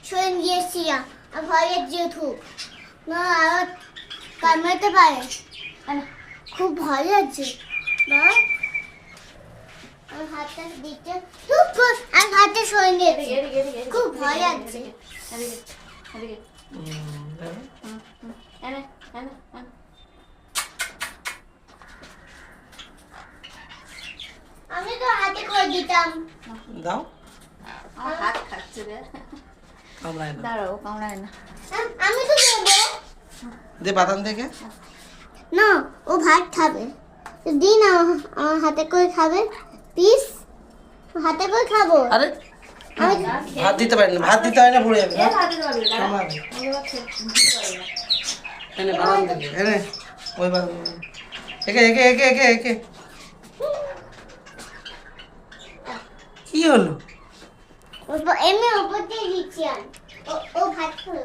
সরে গিয়েছি আর ভয়ের যেহেতু না আর কামড়াতে পারে খুব ভয় লাগছে না আমার হাতটা দিতে আর হাতে সরে নিয়েছি খুব ভয় লাগছে আমি তো হাতে করে দিতাম দাও আমার হাত খাচ্ছে রে কামড়ায় না দাঁড়াও কামড়ায় না আমি তো দেবো দে বাদাম থেকে না ও ভাত খাবে দি না আমার হাতে করে খাবে প্লিজ হাতে করে খাবো আরে আমি ভাত দিতে পারি না ভাত দিতে হয় না পড়ে যাবে এ ভাতে পারবি না কামড়াবে আমরা খেতে পারি না এনে বাদাম থেকে এনে ওই বাদাম একে একে একে একে একে কি হলো এমনি ওপর দিয়ে দিচ্ছি ও ভাত খাবে